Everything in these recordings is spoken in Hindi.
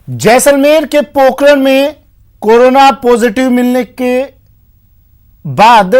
जैसलमेर के पोखरण में कोरोना पॉजिटिव मिलने के बाद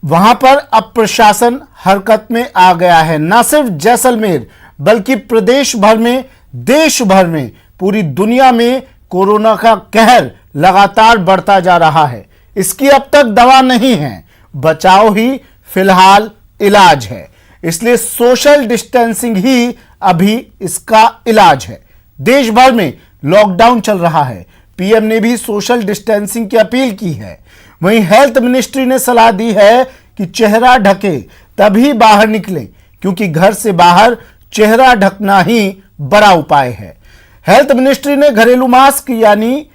वहां पर अब प्रशासन हरकत में आ गया है। न सिर्फ जैसलमेर बल्कि प्रदेश भर में, देश भर में, पूरी दुनिया में कोरोना का कहर लगातार बढ़ता जा रहा है। इसकी अब तक दवा नहीं है, बचाव ही फिलहाल इलाज है। इसलिए सोशल डिस्टेंसिंग ही अभी इसका इलाज है। देश भर में लॉकडाउन चल रहा है। पीएम ने भी सोशल डिस्टेंसिंग की अपील की है। वहीं हेल्थ मिनिस्ट्री ने सलाह दी है कि चेहरा ढके तभी बाहर निकलें, क्योंकि घर से बाहर चेहरा ढकना ही बड़ा उपाय है। हेल्थ मिनिस्ट्री ने घरेलू मास्क यानी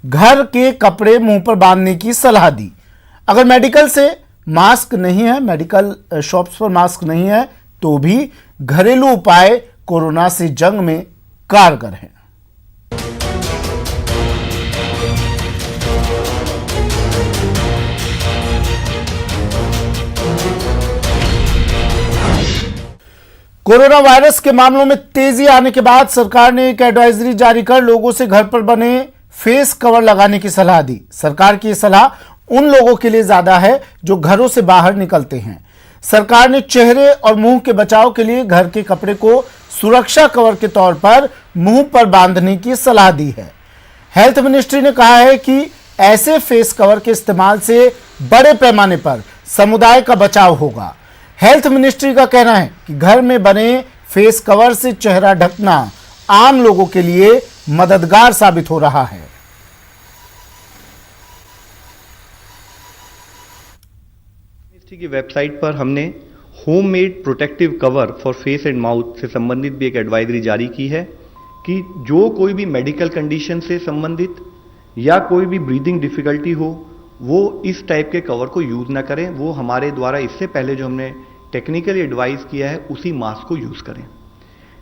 घर के कपड़े मुंह पर बांधने की सलाह दी। अगर मेडिकल से मास्क नहीं है, मेडिकल शॉप्स पर मास्क नहीं है, तो भी घरेलू उपाय कोरोना से जंग में कारगर हैं। कोरोना वायरस के मामलों में तेजी आने के बाद सरकार ने एक एडवाइजरी जारी कर लोगों से घर पर बने फेस कवर लगाने की सलाह दी। सरकार की सलाह उन लोगों के लिए ज्यादा है जो घरों से बाहर निकलते हैं। सरकार ने चेहरे और मुंह के बचाव के लिए घर के कपड़े को सुरक्षा कवर के तौर पर मुंह पर बांधने की सलाह दी है। हेल्थ मिनिस्ट्री ने कहा है कि ऐसे फेस कवर के इस्तेमाल से बड़े पैमाने पर समुदाय का बचाव होगा। हेल्थ मिनिस्ट्री का कहना है कि घर में बने फेस कवर से चेहरा ढकना आम लोगों के लिए मददगार साबित हो रहा है। मिनिस्ट्री की वेबसाइट पर हमने home made protective cover for face and mouth से संबंधित भी एक एडवाइजरी जारी की है कि जो कोई भी मेडिकल कंडीशन से संबंधित या कोई भी ब्रीदिंग डिफिकल्टी हो, वो इस टाइप के कवर को यूज ना करें। वो हमारे द्वारा इससे पहले जो हमने टेक्निकली एडवाइस किया है उसी मास्क को यूज करें।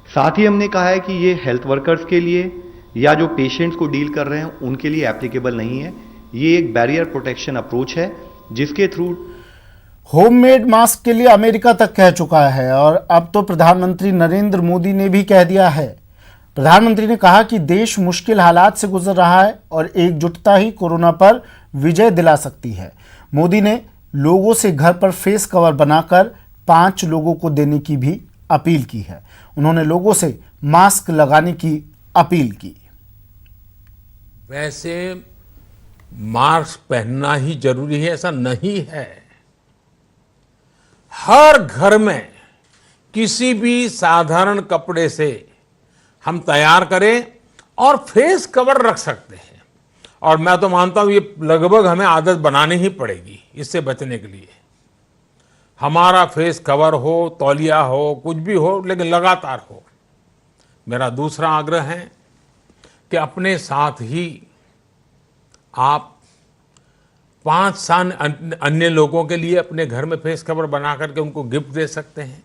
साथ ही हमने कहा है कि ये हेल्थ वर्कर्स के लिए या जो पेशेंट्स को डील कर रहे हैं उनके लिए एप्लीकेबल नहीं है। ये एक बैरियर प्रोटेक्शन अप्रोच है जिसके थ्रू होममेड मास्क के लिए अमेरिका तक कह चुका है और अब तो प्रधानमंत्री नरेंद्र मोदी ने भी कह दिया है। प्रधानमंत्री ने कहा कि देश मुश्किल हालात से गुजर रहा है और एकजुटता ही कोरोना पर विजय दिला सकती है। मोदी ने लोगों से घर पर फेस कवर बनाकर 5 लोगों को देने की भी अपील की है। उन्होंने लोगों से मास्क लगाने की अपील की। वैसे मास्क पहनना ही जरूरी है ऐसा नहीं है। हर घर में किसी भी साधारण कपड़े से हम तैयार करें और फेस कवर रख सकते हैं। और मैं तो मानता हूं ये लगभग हमें आदत बनानी ही पड़ेगी इससे बचने के लिए। हमारा फेस कवर हो, तौलिया हो, कुछ भी हो, लेकिन लगातार हो। मेरा दूसरा आग्रह है कि अपने साथ ही आप 5 अन्य लोगों के लिए अपने घर में फेस कवर बना करके उनको गिफ्ट दे सकते हैं।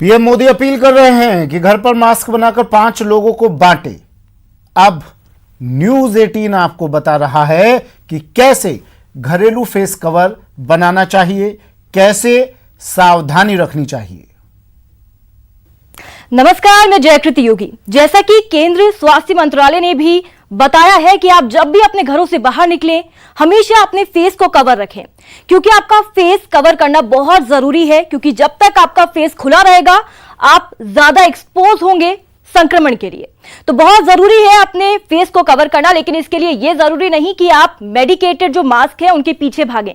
पीएम मोदी अपील कर रहे हैं कि घर पर मास्क बनाकर 5 लोगों को बांटे। अब न्यूज 18 आपको बता रहा है कि कैसे घरेलू फेस कवर बनाना चाहिए, कैसे सावधानी रखनी चाहिए। नमस्कार, मैं जयकृति योगी। जैसा कि केंद्रीय स्वास्थ्य मंत्रालय ने भी बताया है कि आप जब भी अपने घरों से बाहर निकलें, हमेशा अपने फेस को कवर रखें, क्योंकि आपका फेस कवर करना बहुत जरूरी है। क्योंकि जब तक आपका फेस खुला रहेगा, आप ज्यादा एक्सपोज होंगे संक्रमण के लिए। तो बहुत जरूरी है अपने फेस को कवर करना, लेकिन इसके लिए यह जरूरी नहीं कि आप मेडिकेटेड जो मास्क है उनके पीछे भागें,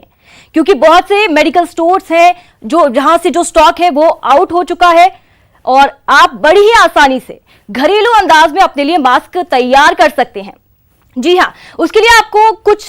क्योंकि बहुत से मेडिकल स्टोर्स हैं जो जहां से जो स्टॉक है वो आउट हो चुका है और आप बड़ी ही आसानी से घरेलू अंदाज में अपने लिए मास्क तैयार कर सकते हैं। जी हां, उसके लिए आपको कुछ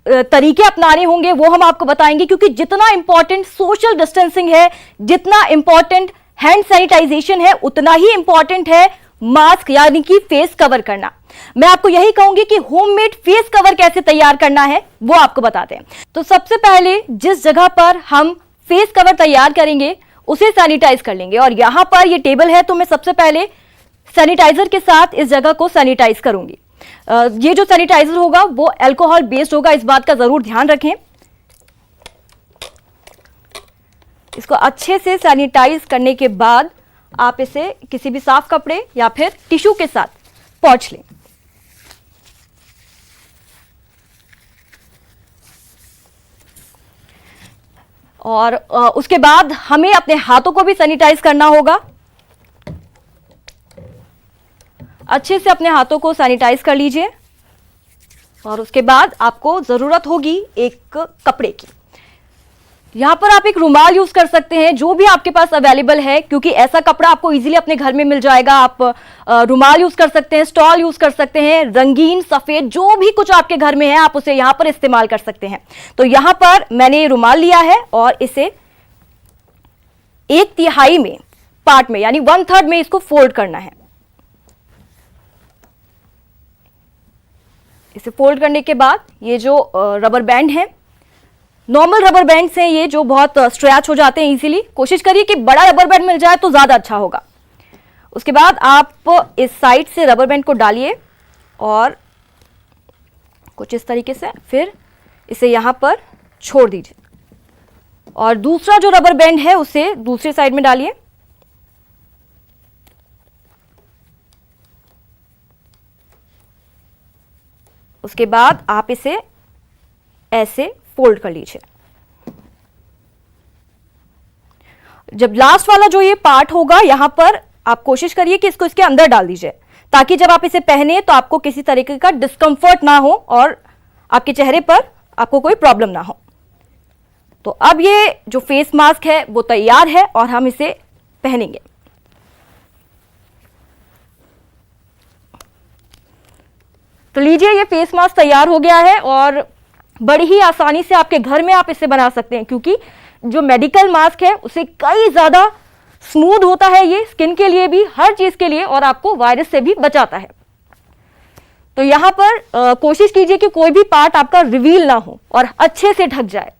तरीके अपनाने होंगे, वो हम आपको बताएंगे। क्योंकि जितना इंपॉर्टेंट सोशल डिस्टेंसिंग है, जितना इंपॉर्टेंट हैंड सैनिटाइजेशन है, उतना ही इंपॉर्टेंट है मास्क यानी कि फेस कवर करना। मैं आपको यही कहूंगी कि होममेड फेस कवर कैसे तैयार करना है वो आपको बताते हैं। तो सबसे पहले जिस जगह पर हम फेस कवर तैयार करेंगे उसे सैनिटाइज कर लेंगे। और यहां पर ये टेबल है, तो मैं सबसे पहले सैनिटाइजर के साथ इस जगह को सैनिटाइज करूंगी। ये जो सैनिटाइजर होगा वो अल्कोहल बेस्ड होगा, इस बात का जरूर ध्यान रखें। इसको अच्छे से सैनिटाइज करने के बाद आप इसे किसी भी साफ कपड़े या फिर टिश्यू के साथ पोंछ लें। और उसके बाद हमें अपने हाथों को भी सैनिटाइज करना होगा। अच्छे से अपने हाथों को सैनिटाइज कर लीजिए और उसके बाद आपको जरूरत होगी एक कपड़े की। यहां पर आप एक रुमाल यूज कर सकते हैं, जो भी आपके पास अवेलेबल है, क्योंकि ऐसा कपड़ा आपको इजीली अपने घर में मिल जाएगा। आप रुमाल यूज कर सकते हैं, स्टॉल यूज कर सकते हैं, रंगीन सफेद जो भी कुछ आपके घर में है आप उसे यहां पर इस्तेमाल कर सकते हैं। तो यहां पर मैंने रुमाल लिया है और इसे 1/3 में पार्ट में यानी 1/3 में इसको फोल्ड करना है। इसे फोल्ड करने के बाद ये जो रबर बैंड है, नॉर्मल रबर बैंड से ये जो बहुत स्ट्रेच हो जाते हैं इजीली, कोशिश करिए कि बड़ा रबर बैंड मिल जाए तो ज्यादा अच्छा होगा। उसके बाद आप इस साइड से रबर बैंड को डालिए और कुछ इस तरीके से फिर इसे यहां पर छोड़ दीजिए और दूसरा जो रबर बैंड है उसे दूसरी साइड में डालिए। उसके बाद आप इसे ऐसे फोल्ड कर लीजिए। जब लास्ट वाला जो ये पार्ट होगा यहां पर आप कोशिश करिए कि इसको इसके अंदर डाल दीजिए, ताकि जब आप इसे पहने तो आपको किसी तरीके का डिस्कंफर्ट ना हो और आपके चेहरे पर आपको कोई प्रॉब्लम ना हो। तो अब ये जो फेस मास्क है वो तैयार है और हम इसे पहनेंगे। तो लीजिए, ये फेस मास्क तैयार हो गया है और बड़ी ही आसानी से आपके घर में आप इसे बना सकते हैं, क्योंकि जो मेडिकल मास्क है उसे कई ज्यादा स्मूथ होता है, ये स्किन के लिए भी, हर चीज के लिए, और आपको वायरस से भी बचाता है। तो यहां पर कोशिश कीजिए कि कोई भी पार्ट आपका रिवील ना हो और अच्छे से ढक जाए।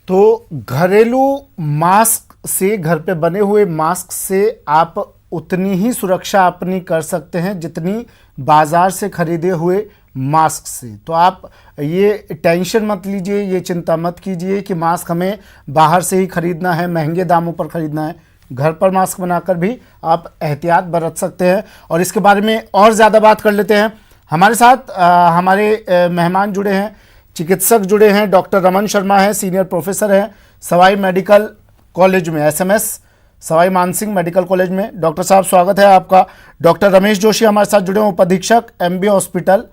तो घरेलू मास्क से, घर पे बने हुए मास्क से आप उतनी ही सुरक्षा अपनी कर सकते हैं जितनी बाजार से खरीदे हुए मास्क से। तो आप ये टेंशन मत लीजिए, ये चिंता मत कीजिए कि मास्क हमें बाहर से ही खरीदना है, महंगे दामों पर खरीदना है। घर पर मास्क बनाकर भी आप एहतियात बरत सकते हैं। और इसके बारे में और ज़्यादा बात कर लेते हैं। हमारे साथ हमारे मेहमान जुड़े हैं, चिकित्सक जुड़े हैं। डॉक्टर रमन शर्मा हैं, सीनियर प्रोफेसर हैं सवाई मेडिकल कॉलेज में, SMS Sawai Mansingh medical college में। डॉक्टर साहब, स्वागत है आपका। डॉक्टर रमेश जोशी हमारे साथ जुड़े हैं, उपाधीक्षक MB हॉस्पिटल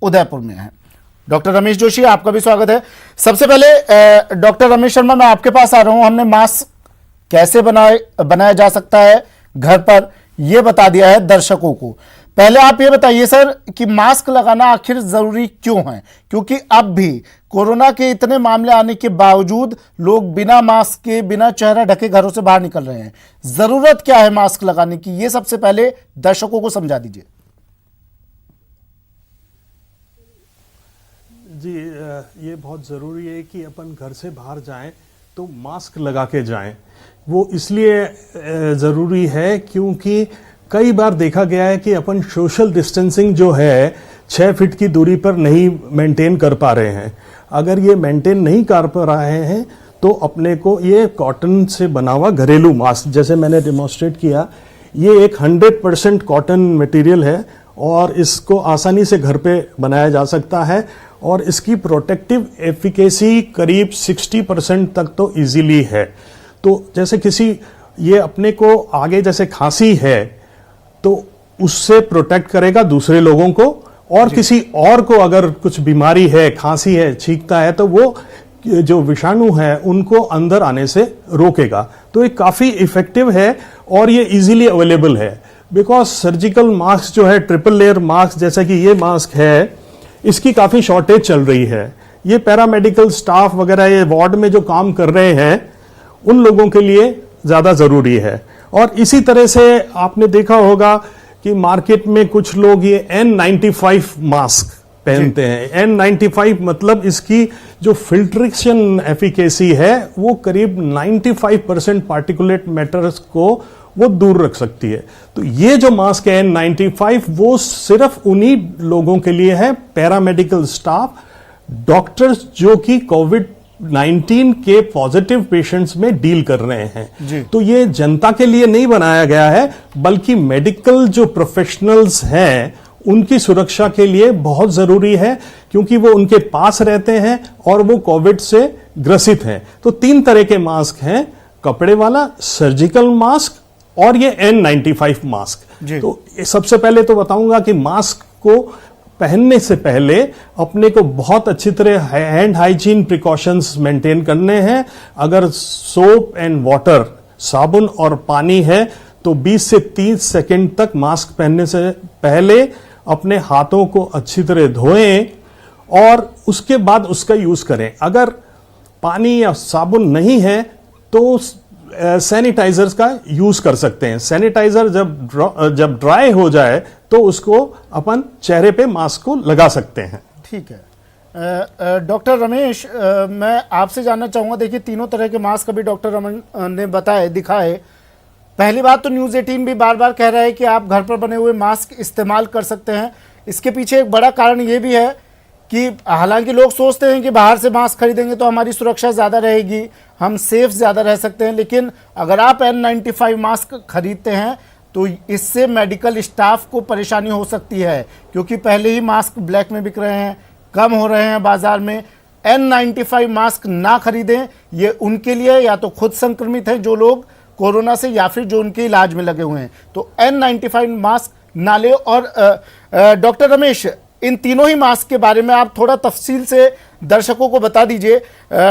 उदयपुर में हैं। डॉक्टर रमेश जोशी, आपका भी स्वागत है। सबसे पहले डॉक्टर रमेश शर्मा, मैं आपके पास आ रहा हूं। हमने मास्क कैसे बनाया जा सकता है घर पर, यह बता दिया है दर्शकों को। पहले आप ये बताइए सर कि मास्क लगाना आखिर जरूरी क्यों है, क्योंकि अब भी कोरोना के इतने मामले आने के बावजूद लोग बिना मास्क के, बिना चेहरा ढके घरों से बाहर निकल रहे हैं। जरूरत क्या है मास्क लगाने की, ये सबसे पहले दर्शकों को समझा दीजिए। जी, ये बहुत ज़रूरी है कि अपन घर से बाहर जाएं तो मास्क लगा के जाएं। वो इसलिए ज़रूरी है क्योंकि कई बार देखा गया है कि अपन सोशल डिस्टेंसिंग जो है 6 फीट की दूरी पर नहीं मेंटेन कर पा रहे हैं। अगर ये मेंटेन नहीं कर पा रहे हैं तो अपने को ये कॉटन से बना हुआ घरेलू मास्क, जैसे मैंने डेमोन्स्ट्रेट किया, ये एक 100% कॉटन मटेरियल है और इसको आसानी से घर पे बनाया जा सकता है और इसकी प्रोटेक्टिव एफिकेसी करीब 60% तक तो इजीली है। तो जैसे किसी, ये अपने को आगे जैसे खांसी है तो उससे प्रोटेक्ट करेगा दूसरे लोगों को, और किसी और को अगर कुछ बीमारी है, खांसी है, छींकता है, तो वो जो विषाणु है उनको अंदर आने से रोकेगा। तो ये काफी इफेक्टिव है और ये इजीली अवेलेबल है। बिकॉज सर्जिकल मास्क जो है, ट्रिपल लेयर मास्क जैसा कि ये मास्क है, इसकी काफी शॉर्टेज चल रही है। ये पैरामेडिकल स्टाफ वगैरह, ये वार्ड में जो काम कर रहे हैं, उन लोगों के लिए ज्यादा जरूरी है। और इसी तरह से आपने देखा होगा कि मार्केट में कुछ लोग ये N95 मास्क पहनते हैं। N95 मतलब इसकी जो फिल्ट्रेशन एफिकेसी है वो करीब 95% पार्टिकुलेट मैटर्स को वो दूर रख सकती है। तो ये जो मास्क है N95, वो सिर्फ उन्हीं लोगों के लिए है, पैरामेडिकल स्टाफ, डॉक्टर्स जो कि कोविड 19 के पॉजिटिव पेशेंट्स में डील कर रहे जी। हैं। तो ये जनता के लिए नहीं बनाया गया है, बल्कि मेडिकल जो प्रोफेशनल्स हैं उनकी सुरक्षा के लिए बहुत जरूरी है, क्योंकि वो उनके पास रहते हैं और वो कोविड से ग्रसित हैं। तो 3 तरह के मास्क हैं, कपड़े वाला, सर्जिकल मास्क और ये N95 मास्क। जी। तो सबसे पहले तो बताऊंगा कि मास्क को पहनने से पहले अपने को बहुत अच्छी तरह हैंड हाइजीन प्रिकॉशंस मेंटेन करने हैं। अगर सोप एंड वाटर, साबुन और पानी है, तो 20 से 30 सेकंड तक मास्क पहनने से पहले अपने हाथों को अच्छी तरह धोएं और उसके बाद उसका यूज करें। अगर पानी या साबुन नहीं है तो सैनिटाइजर्स का यूज कर सकते हैं। सैनिटाइजर जब ड्राई हो जाए तो उसको अपन चेहरे पे मास्क को लगा सकते हैं। ठीक है। डॉक्टर रमेश, मैं आपसे जानना चाहूंगा, देखिए तीनों तरह के मास्क अभी डॉक्टर रमन ने बताए, दिखाए। पहली बात तो न्यूज़ 18 भी बार बार कह रहा है कि आप घर पर बने हुए मास्क इस्तेमाल कर सकते हैं। इसके पीछे एक बड़ा कारण ये भी है कि हालांकि लोग सोचते हैं कि बाहर से मास्क खरीदेंगे तो हमारी सुरक्षा ज़्यादा रहेगी, हम सेफ ज़्यादा रह सकते हैं, लेकिन अगर आप N95 मास्क खरीदते हैं तो इससे मेडिकल स्टाफ को परेशानी हो सकती है, क्योंकि पहले ही मास्क ब्लैक में बिक रहे हैं, कम हो रहे हैं बाजार में। N95 मास्क ना खरीदें, ये उनके लिए या तो खुद संक्रमित हैं जो लोग कोरोना से, या फिर जो उनके इलाज में लगे हुए हैं, तो N95 मास्क ना ले। और डॉक्टर रमेश, इन तीनों ही मास्क के बारे में आप थोड़ा तफसील से दर्शकों को बता दीजिए।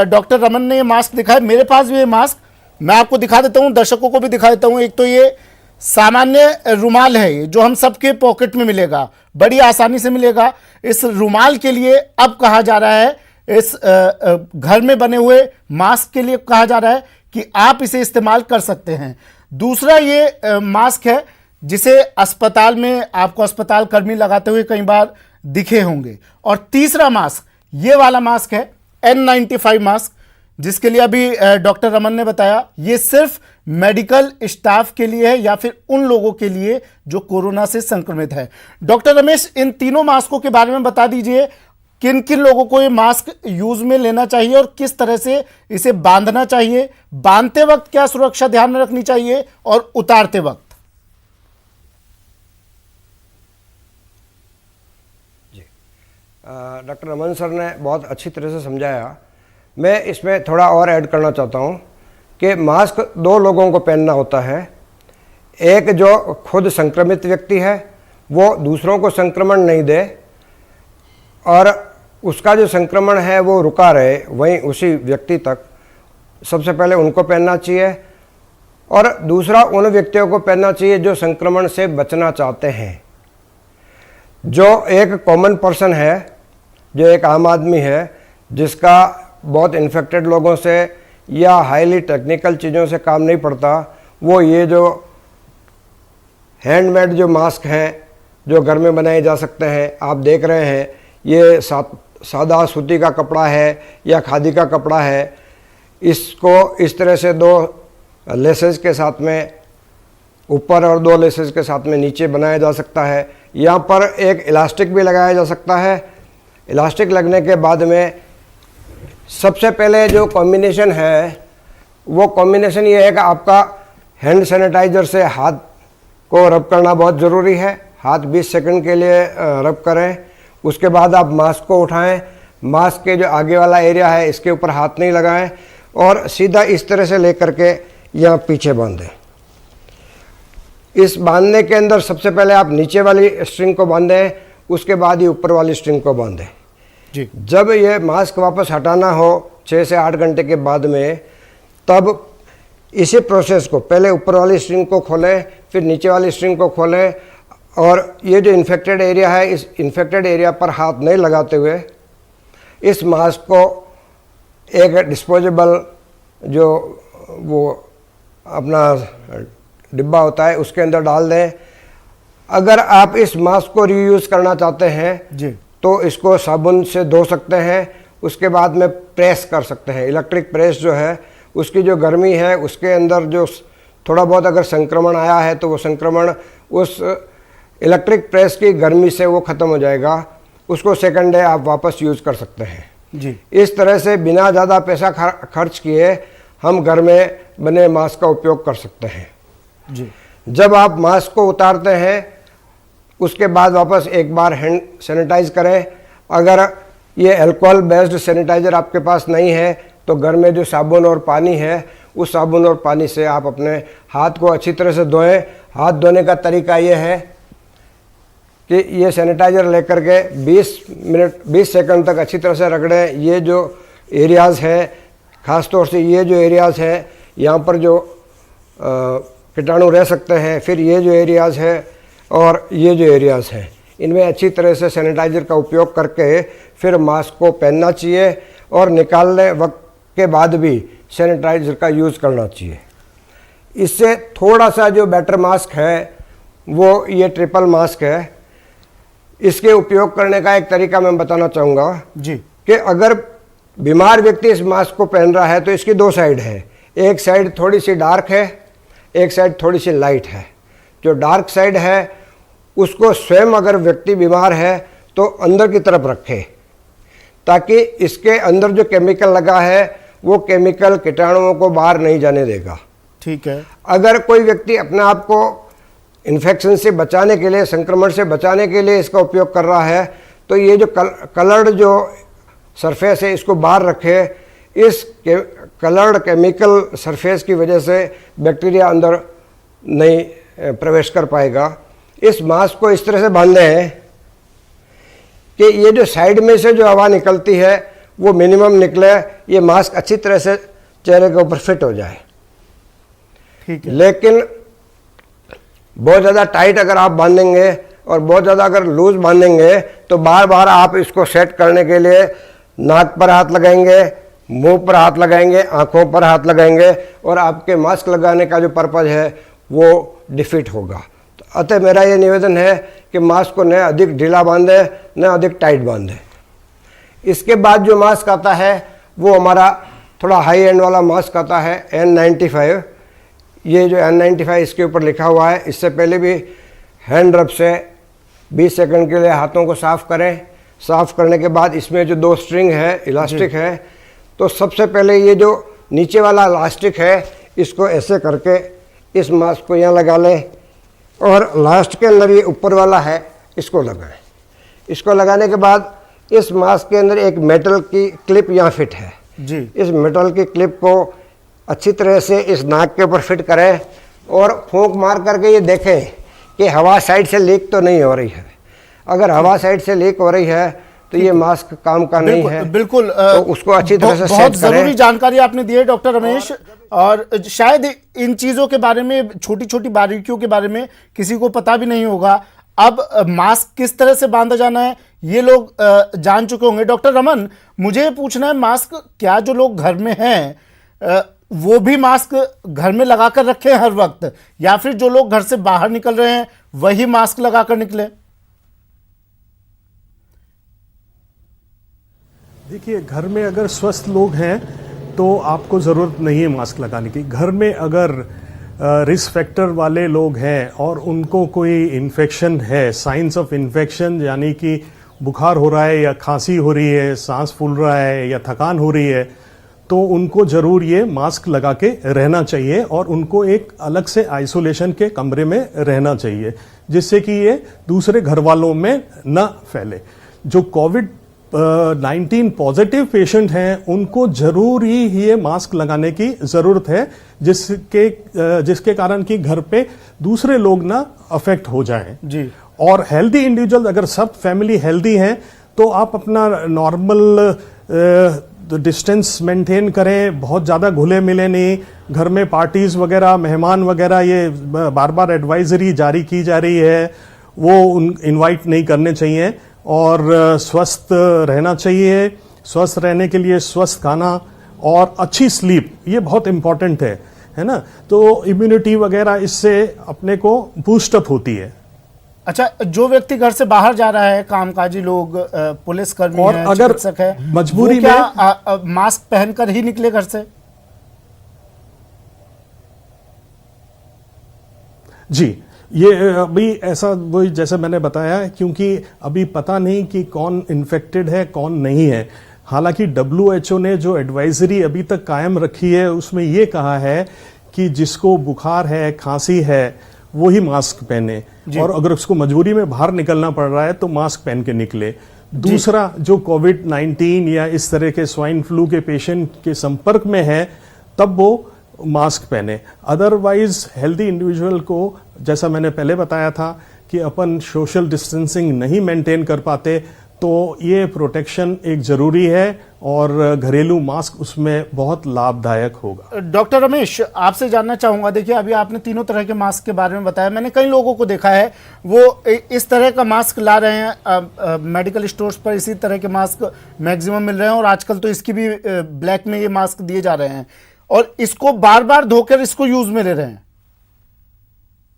डॉक्टर रमन ने ये मास्क दिखाया, मेरे पास भी ये मास्क, मैं आपको दिखा देता हूँ, दर्शकों को भी दिखा देता हूँ। एक तो ये सामान्य रुमाल है, ये जो हम सबके पॉकेट में मिलेगा, बड़ी आसानी से मिलेगा। इस रुमाल के लिए अब कहा जा रहा है, इस घर में बने हुए मास्क के लिए कहा जा रहा है कि आप इसे इस्तेमाल कर सकते हैं। दूसरा ये मास्क है जिसे अस्पताल में आपको अस्पताल कर्मी लगाते हुए कई बार दिखे होंगे। और तीसरा मास्क ये वाला मास्क है N95 मास्क, जिसके लिए अभी डॉक्टर रमन ने बताया ये सिर्फ मेडिकल स्टाफ के लिए है या फिर उन लोगों के लिए जो कोरोना से संक्रमित है। डॉक्टर रमेश, इन तीनों मास्कों के बारे में बता दीजिए, किन किन लोगों को ये मास्क यूज में लेना चाहिए और किस तरह से इसे बांधना चाहिए, बांधते वक्त क्या सुरक्षा ध्यान में रखनी चाहिए और उतारते वक्त। डॉक्टर रमन सर ने बहुत अच्छी तरह से समझाया। मैं इसमें थोड़ा और ऐड करना चाहता हूँ कि मास्क 2 लोगों को पहनना होता है। एक जो खुद संक्रमित व्यक्ति है वो दूसरों को संक्रमण नहीं दे और उसका जो संक्रमण है वो रुका रहे वहीं उसी व्यक्ति तक, सबसे पहले उनको पहनना चाहिए। और दूसरा उन व्यक्तियों को पहनना चाहिए जो संक्रमण से बचना चाहते हैं। जो एक कॉमन पर्सन है, जो एक आम आदमी है जिसका बहुत इन्फेक्टेड लोगों से या हाईली टेक्निकल चीज़ों से काम नहीं पड़ता, वो ये जो हैंडमेड जो मास्क हैं जो घर में बनाए जा सकते हैं, आप देख रहे हैं ये सादा सूती का कपड़ा है या खादी का कपड़ा है, इसको इस तरह से 2 लेसेस के साथ में ऊपर और 2 लेसेस के साथ में नीचे बनाया जा सकता है। यहाँ पर एक इलास्टिक भी लगाया जा सकता है। इलास्टिक लगने के बाद में सबसे पहले जो कॉम्बिनेशन है वो कॉम्बिनेशन ये है कि आपका हैंड सैनिटाइजर से हाथ को रब करना बहुत ज़रूरी है। हाथ 20 सेकंड के लिए रब करें। उसके बाद आप मास्क को उठाएं, मास्क के जो आगे वाला एरिया है इसके ऊपर हाथ नहीं लगाएं और सीधा इस तरह से लेकर के यहाँ पीछे बांधें। इस बांधने के अंदर सबसे पहले आप नीचे वाली स्ट्रिंग को बांधें, उसके बाद ही ऊपर वाली स्ट्रिंग को बांधें जी। जब ये मास्क वापस हटाना हो 6 से 8 घंटे के बाद में, तब इसी प्रोसेस को पहले ऊपर वाली स्ट्रिंग को खोलें, फिर नीचे वाली स्ट्रिंग को खोलें और ये जो इन्फेक्टेड एरिया है इस इन्फेक्टेड एरिया पर हाथ नहीं लगाते हुए इस मास्क को एक डिस्पोजेबल जो वो अपना डिब्बा होता है उसके अंदर डाल दें। अगर आप इस मास्क को रीयूज़ करना चाहते हैं जी, तो इसको साबुन से धो सकते हैं, उसके बाद में प्रेस कर सकते हैं। इलेक्ट्रिक प्रेस जो है उसकी जो गर्मी है उसके अंदर जो थोड़ा बहुत अगर संक्रमण आया है तो वो संक्रमण उस इलेक्ट्रिक प्रेस की गर्मी से वो ख़त्म हो जाएगा। उसको सेकंड डे आप वापस यूज़ कर सकते हैं। जी। इस तरह से बिना ज़्यादा पैसा खर्च किए हम घर में बने मास्क का उपयोग कर सकते हैं। जी। जब आप मास्क को उतारते हैं उसके बाद वापस एक बार हैंड सैनिटाइज करें। अगर ये अल्कोहल बेस्ड सैनिटाइज़र आपके पास नहीं है तो घर में जो साबुन और पानी है उस साबुन और पानी से आप अपने हाथ को अच्छी तरह से धोएं। हाथ धोने का तरीका ये है कि ये सैनिटाइज़र लेकर के 20 सेकंड तक अच्छी तरह से रगड़ें। ये जो एरियाज़ हैं, ख़ास तौर से ये जो एरियाज़ हैं यहाँ पर जो कीटाणु रह सकते हैं, फिर ये जो एरियाज़ हैं और ये जो एरियाज़ हैं, इनमें अच्छी तरह से सैनिटाइज़र का उपयोग करके फिर मास्क को पहनना चाहिए और निकालने वक्त के बाद भी सैनिटाइज़र का यूज़ करना चाहिए। इससे थोड़ा सा जो बेटर मास्क है वो ये ट्रिपल मास्क है। इसके उपयोग करने का एक तरीका मैं बताना चाहूँगा जी। कि अगर बीमार व्यक्ति इस मास्क को पहन रहा है तो इसकी दो साइड है। एक साइड थोड़ी सी डार्क है, एक साइड थोड़ी सी लाइट है। जो डार्क साइड है उसको स्वयं अगर व्यक्ति बीमार है तो अंदर की तरफ रखे ताकि इसके अंदर जो केमिकल लगा है वो केमिकल कीटाणुओं को बाहर नहीं जाने देगा। ठीक है। अगर कोई व्यक्ति अपने आप को इन्फेक्शन से बचाने के लिए, संक्रमण से बचाने के लिए इसका उपयोग कर रहा है तो ये जो कलर्ड जो सरफेस है इसको बाहर रखे। इस कलर्ड केमिकल सरफेस की वजह से बैक्टीरिया अंदर नहीं प्रवेश कर पाएगा। इस मास्क को इस तरह से बांधे हैं कि ये जो साइड में से जो हवा निकलती है वो मिनिमम निकले, ये मास्क अच्छी तरह से चेहरे के ऊपर फिट हो जाए। ठीक है। लेकिन बहुत ज़्यादा टाइट अगर आप बांधेंगे और बहुत ज़्यादा अगर लूज बांधेंगे तो बार बार आप इसको सेट करने के लिए नाक पर हाथ लगाएंगे, मुंह पर हाथ लगाएंगे, आंखों पर हाथ लगाएंगे और आपके मास्क लगाने का जो पर्पज़ है वो डिफीट होगा। तो अतः मेरा ये निवेदन है कि मास्क को न अधिक ढीला बांधे न अधिक टाइट बांधे। इसके बाद जो मास्क आता है वो हमारा थोड़ा हाई एंड वाला मास्क आता है N95। ये जो N95 इसके ऊपर लिखा हुआ है। इससे पहले भी हैंड रब से 20 सेकंड के लिए हाथों को साफ़ करें। साफ़ करने के बाद इसमें जो दो स्ट्रिंग है, इलास्टिक है, तो सबसे पहले ये जो नीचे वाला इलास्टिक है इसको ऐसे करके इस मास्क को यहाँ लगा लें और लास्ट के अंदर ये ऊपर वाला है इसको लगाएं। इसको लगाने के बाद इस मास्क के अंदर एक मेटल की क्लिप यहाँ फिट है जी। इस मेटल की क्लिप को अच्छी तरह से इस नाक के ऊपर फिट करें और फूंक मार करके ये देखें कि हवा साइड से लीक तो नहीं हो रही है। अगर हवा साइड से लीक हो रही है तो ये मास्क काम का नहीं है। बिल्कुल। तो उसको अच्छी तरह से बहुत सेट करें। जरूरी जानकारी आपने दी है डॉक्टर रमेश। और शायद इन चीजों के बारे में, छोटी छोटी बारीकियों के बारे में किसी को पता भी नहीं होगा। अब मास्क किस तरह से बांधा जाना है ये लोग जान चुके होंगे। डॉक्टर रमन, मुझे पूछना है, मास्क क्या जो लोग घर में हैं वो भी मास्क घर में लगाकर रखें हर वक्त, या फिर जो लोग घर से बाहर निकल रहे हैं वही मास्क लगाकर निकले? देखिए, घर में अगर स्वस्थ लोग हैं तो आपको ज़रूरत नहीं है मास्क लगाने की। घर में अगर रिस्क फैक्टर वाले लोग हैं और उनको कोई इन्फेक्शन है, साइंस ऑफ इन्फेक्शन, यानी कि बुखार हो रहा है या खांसी हो रही है, सांस फूल रहा है या थकान हो रही है, तो उनको ज़रूर ये मास्क लगा के रहना चाहिए और उनको एक अलग से आइसोलेशन के कमरे में रहना चाहिए जिससे कि ये दूसरे घर वालों में न फैले। जो कोविड-19 पॉजिटिव पेशेंट हैं उनको जरूर ही ये मास्क लगाने की ज़रूरत है जिसके कारण कि घर पे दूसरे लोग ना अफेक्ट हो जाएं जी। और हेल्दी इंडिविजुअल, अगर सब फैमिली हेल्दी हैं तो आप अपना नॉर्मल डिस्टेंस मेंटेन करें, बहुत ज़्यादा घुले मिले नहीं। घर में पार्टीज़ वगैरह, मेहमान वगैरह, ये बार बार एडवाइजरी जारी की जा रही है, वो इनवाइट नहीं करने चाहिए और स्वस्थ रहना चाहिए। स्वस्थ रहने के लिए स्वस्थ खाना और अच्छी स्लीप ये बहुत इम्पॉर्टेंट है ना। तो इम्यूनिटी वगैरह इससे अपने को बूस्टअप होती है। अच्छा, जो व्यक्ति घर से बाहर जा रहा है, कामकाजी लोग, पुलिसकर्मी और है, अगर चिकित्सक है, मजबूरी वो क्या मास्क पहनकर ही निकले घर से? जी, ये अभी ऐसा वही जैसे मैंने बताया, क्योंकि अभी पता नहीं कि कौन इन्फेक्टेड है कौन नहीं है, हालांकि WHO ने जो एडवाइजरी अभी तक कायम रखी है उसमें ये कहा है कि जिसको बुखार है, खांसी है, वो ही मास्क पहने, और अगर उसको मजबूरी में बाहर निकलना पड़ रहा है तो मास्क पहन के निकले। दूसरा, जो कोविड-19 या इस तरह के स्वाइन फ्लू के पेशेंट के संपर्क में है तब वो मास्क पहने। अदरवाइज हेल्दी इंडिविजुअल को, जैसा मैंने पहले बताया था कि अपन सोशल डिस्टेंसिंग नहीं मेंटेन कर पाते, तो ये प्रोटेक्शन एक जरूरी है और घरेलू मास्क उसमें बहुत लाभदायक होगा। डॉक्टर रमेश, आपसे जानना चाहूंगा, देखिए अभी आपने तीनों तरह के मास्क के बारे में बताया, मैंने कई लोगों को देखा है वो इस तरह का मास्क ला रहे हैं, मेडिकल स्टोर्स पर इसी तरह के मास्क मैक्सिमम मिल रहे हैं, और आजकल तो इसकी भी ब्लैक में ये मास्क दिए जा रहे हैं, और इसको बार बार धोकर इसको यूज में ले रहे हैं।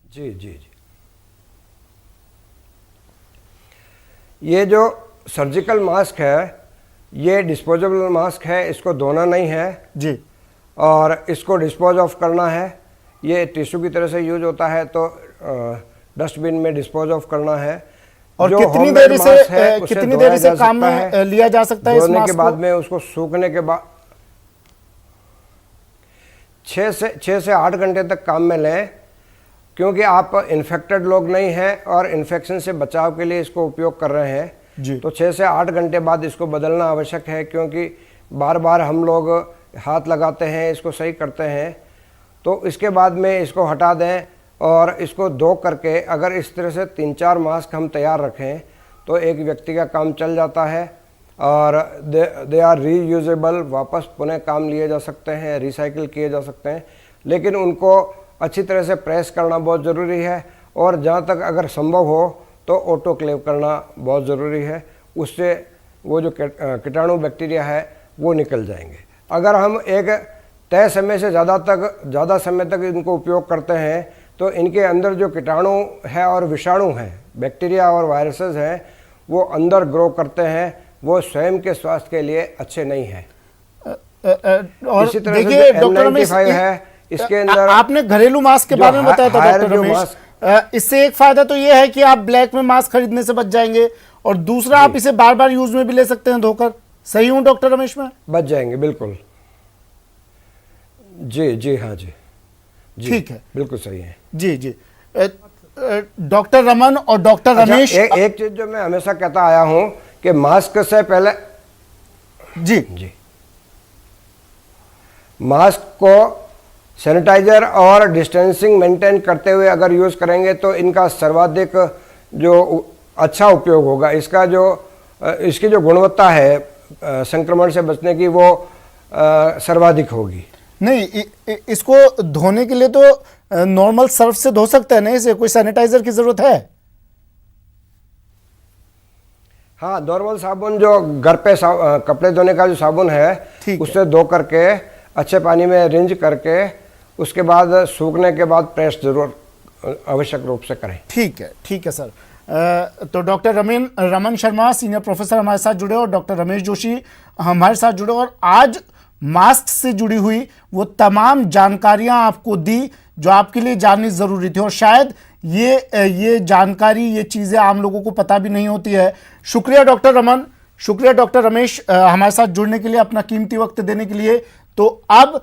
जी जी जी, ये जो सर्जिकल मास्क है ये डिस्पोजेबल मास्क है, इसको धोना नहीं है जी, और इसको डिस्पोज ऑफ करना है। ये टिश्यू की तरह से यूज होता है, तो डस्टबिन में डिस्पोज ऑफ करना है। और जो कितनी homemade देरी mask है, से उसे कितनी धोया देरी से जा काम सकता में है। लिया जा सकता है इस धोने मास्क के को? बाद में उसको सूखने के बाद 6 से 8 घंटे तक काम में लें, क्योंकि आप इन्फेक्टेड लोग नहीं हैं और इन्फेक्शन से बचाव के लिए इसको उपयोग कर रहे हैं जी। तो 6 से 8 घंटे बाद इसको बदलना आवश्यक है, क्योंकि बार बार हम लोग हाथ लगाते हैं, इसको सही करते हैं, तो इसके बाद में इसको हटा दें और इसको धो करके अगर इस तरह से 3-4 मास्क हम तैयार रखें तो एक व्यक्ति का काम चल जाता है और दे आर रीयूजेबल, वापस पुनः काम लिए जा सकते हैं, रिसाइकिल किए जा सकते हैं, लेकिन उनको अच्छी तरह से प्रेस करना बहुत ज़रूरी है, और जहाँ तक अगर संभव हो तो ऑटोक्लेव करना बहुत ज़रूरी है, उससे वो जो कीटाणु बैक्टीरिया है वो निकल जाएंगे। अगर हम एक तय समय से ज़्यादा समय तक इनको उपयोग करते हैं तो इनके अंदर जो कीटाणु है और विषाणु हैं, बैक्टीरिया और वायरसेस हैं, वो अंदर ग्रो करते हैं, वो स्वयं के स्वास्थ्य के लिए अच्छे नहीं हैं। और इसी तरह देखिए से डॉक्टर रमेश, N95 है, इसके अंदर आपने घरेलू मास्क के बारे में बताया था डॉक्टर रमेश, इससे एक फायदा तो ये है कि आप ब्लैक में मास्क खरीदने से बच जाएंगे, और दूसरा आप इसे बार बार यूज में भी ले सकते हैं धोकर। सही हूं डॉक्टर रमेश मैं? बच जाएंगे, बिल्कुल। जी जी, हाँ जी, ठीक है, बिल्कुल सही है। जी जी। डॉक्टर रमन और डॉक्टर रमेश, एक चीज जो मैं हमेशा कहता आया हूं कि मास्क से पहले जी मास्क को सैनिटाइजर और डिस्टेंसिंग मेंटेन करते हुए अगर यूज़ करेंगे तो इनका सर्वाधिक जो अच्छा उपयोग होगा। इसकी जो गुणवत्ता है संक्रमण से बचने की वो सर्वाधिक होगी। नहीं, इसको धोने के लिए तो नॉर्मल सर्फ से धो सकते हैं ना, इसे कोई सैनिटाइजर की जरूरत है? हाँ, नॉर्मल साबुन जो घर पे कपड़े धोने का जो साबुन है उससे धो करके अच्छे पानी में रिंज करके उसके बाद सूखने के बाद प्रेस जरूर आवश्यक रूप से करें। ठीक है सर। तो doctor Raman Sharma senior professor हमारे साथ जुड़े और डॉक्टर रमेश जोशी हमारे साथ जुड़े, और आज मास्क से जुड़ी हुई वो तमाम जानकारियां आपको दी जो आपके लिए जाननी ज़रूरी थी, और शायद ये जानकारी, ये चीज़ें आम लोगों को पता भी नहीं होती है। शुक्रिया डॉक्टर रमन, शुक्रिया डॉक्टर रमेश हमारे साथ जुड़ने के लिए, अपना कीमती वक्त देने के लिए। तो अब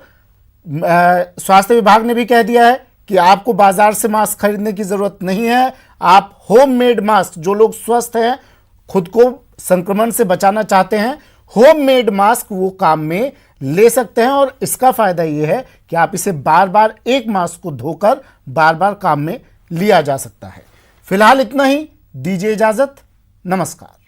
स्वास्थ्य विभाग ने भी कह दिया है कि आपको बाजार से मास्क खरीदने की ज़रूरत नहीं है। आप होममेड मास्क, जो लोग स्वस्थ हैं, खुद को संक्रमण से बचाना चाहते हैं, होममेड मास्क वो काम में ले सकते हैं, और इसका फायदा ये है कि आप इसे बार बार एक मास्क को धोकर बार बार काम में लिया जा सकता है। फिलहाल इतना ही, दीजिए इजाजत, नमस्कार।